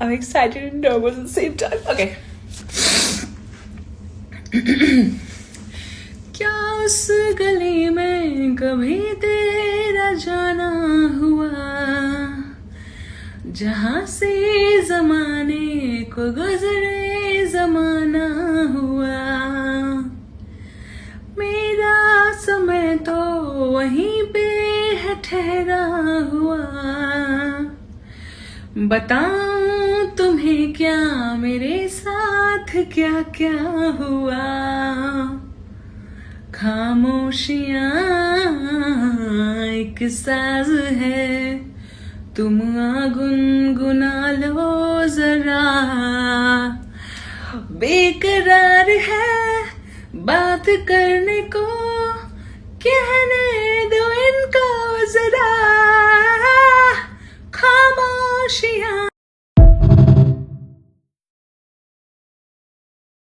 I'm excited and nervous at the same time. Okay. क्या उस गली में कभी तेरा जाना हुआ, जहाँ से जमाने को गुजरे जमाना हुआ, मेरा समय तो वहीं पे है ठहरा हुआ, बताऊं तुम्हें क्या मेरे साथ क्या क्या हुआ, खामोशियां एक साज है, तुम गुनगुना लो जरा, बेकरार है बात करने को, कहने दो इनको जरा, खामोशियां